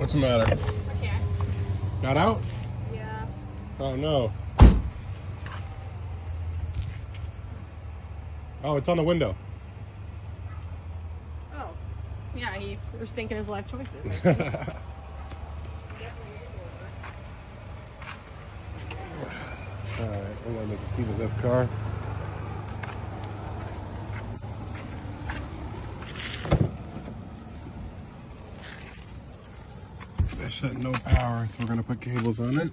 What's the matter? I can't. Got out? Yeah. Oh no. Oh, it's on the window. Oh. Yeah, he was thinking his life choices. Alright, we're gonna make a key to this car. That shut no power, so we're gonna put cables on it.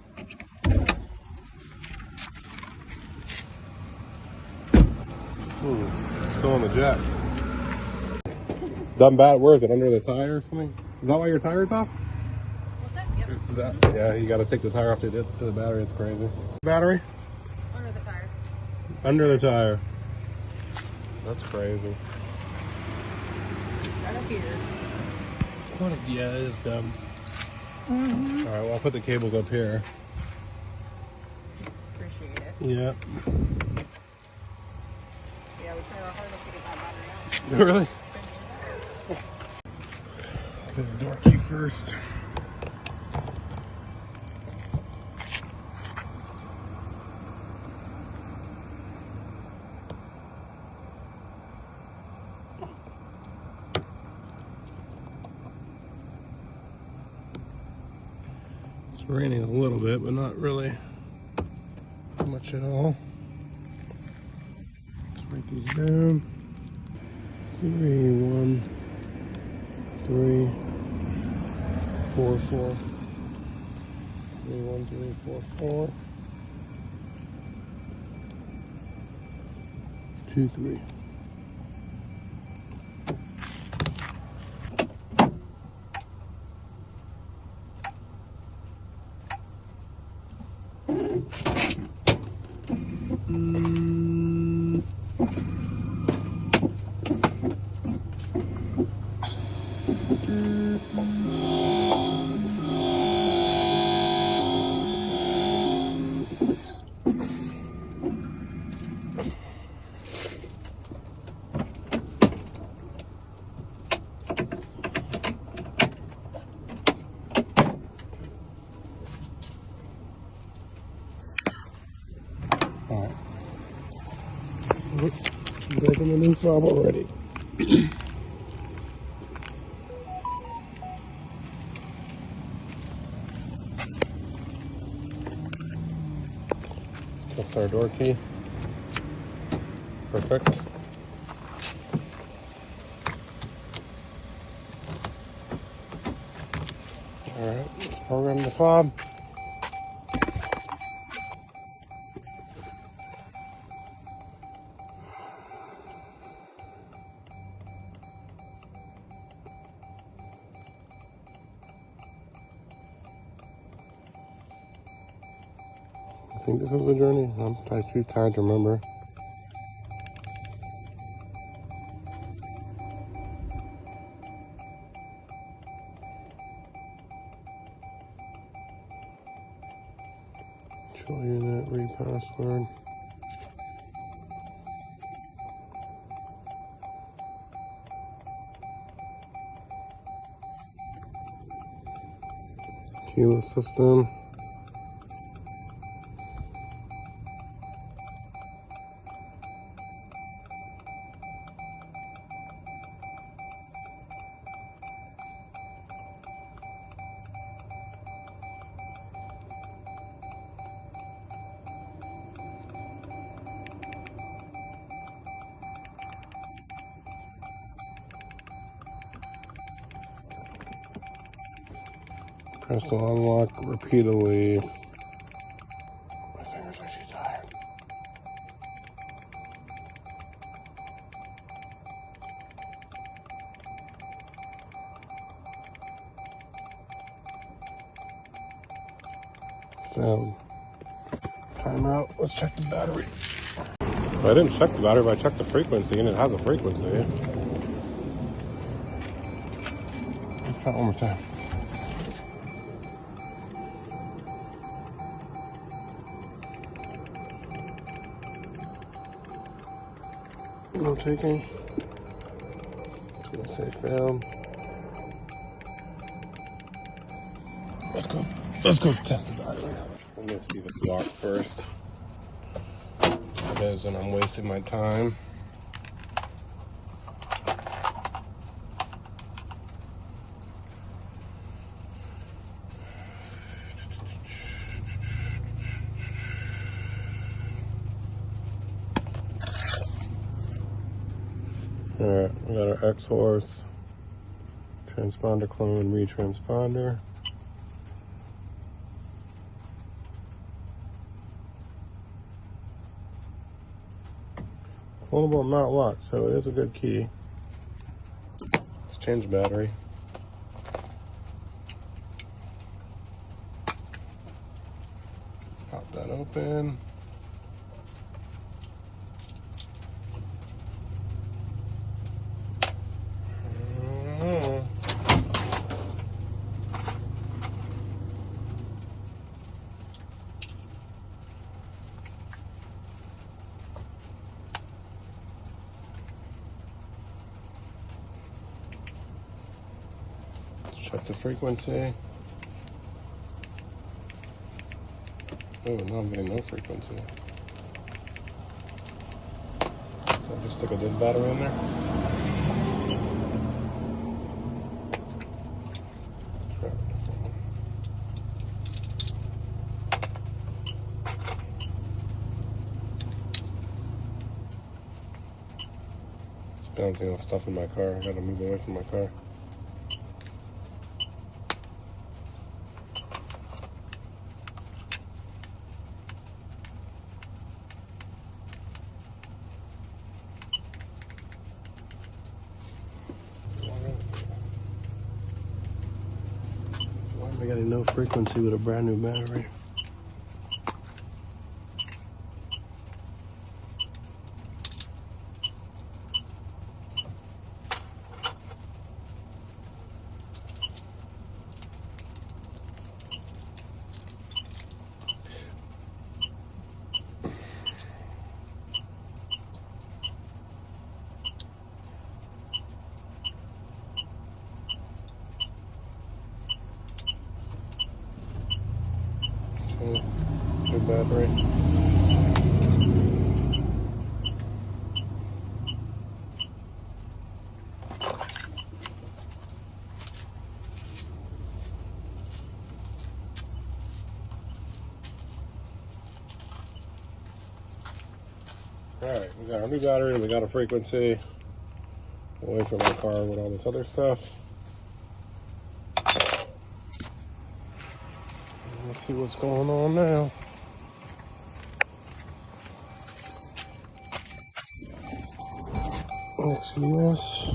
Ooh, still on the jack. Done bad. Where is it? Under the tire or something? Is that why your tire's off? What's that? Yep. Is that? Yeah, you gotta take the tire off to the battery. It's crazy. Battery? Under the tire. Under the tire. That's crazy. Right up here. What a, yeah, it is dumb. Alright, well, I'll put the cables up here. Appreciate it. Yeah. Yeah, we tried our hardest to get that battery out. Really? Get the door key first. It's raining a little bit, but not really much at all. Let's write these down. 3, 1, 3, 4, 4. 3, 1, 3, 4, 4. 2, 3. Alright. Breaking the new fob already. Test our door key. Perfect. Alright, let's program the fob. I think this is a journey. I'm too tired to remember. Show unit, read password. Keyless system. Press to unlock repeatedly. My fingers are too tired. So, timeout. Let's check this battery. I didn't check the battery, but I checked the frequency, and it has a frequency. Let's try it one more time. No taking. It's gonna say failed. Let's go test the battery. I'm gonna see if it's locked first. If it is, and I'm wasting my time. Alright, we got our X-Horse, transponder clone, retransponder. Foldable, not locked, so it is a good key. Let's change the battery. Pop that open. Check the frequency. Oh, now I'm getting no frequency. So I just stick a dead battery in there. Try a different one. It's bouncing off stuff in my car. I gotta move away from my car. Why am I getting no frequency with a brand new battery? New battery. Alright, we got our new battery and we got a frequency. Away from my car with all this other stuff. Let's see what's going on now. XUS.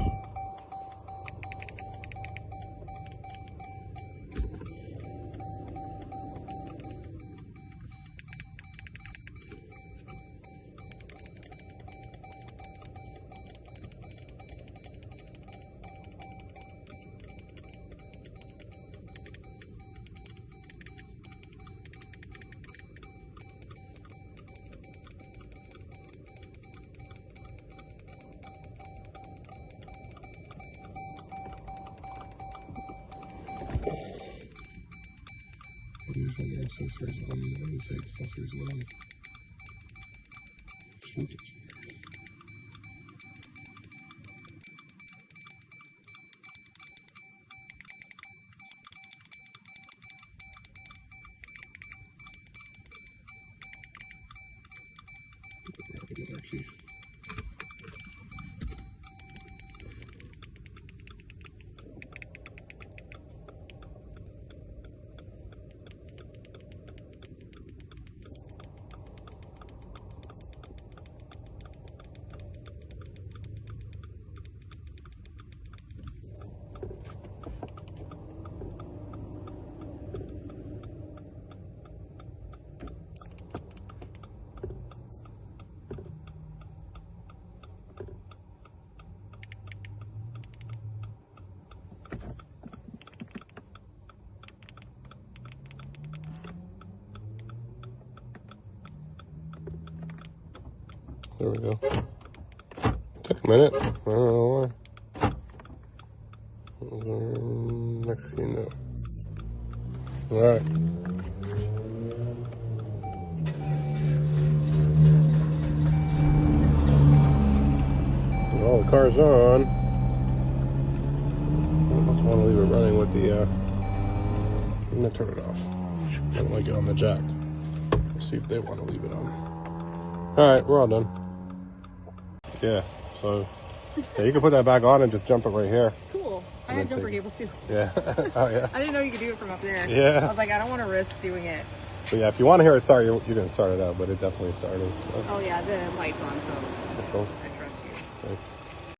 There's other accessories on. What does it say accessories on? Get our key. There we go. Took a minute. I don't know why. Next thing you know. All right. Well, the car's on. I just want to leave it running with the, I'm going to turn it off. I don't like it on the jack. Let's see if they want to leave it on. All right, we're all done. Yeah, so yeah, you can put that back on and just jump it right here. Cool. I have jumper cables too. Yeah. Oh, yeah. I didn't know you could do it from up there. Yeah. I was like, I don't want to risk doing it. But yeah, if you want to hear it start, you can start it out, but it definitely started. So. Oh yeah, the light's on, so Cool. I trust you. Thanks.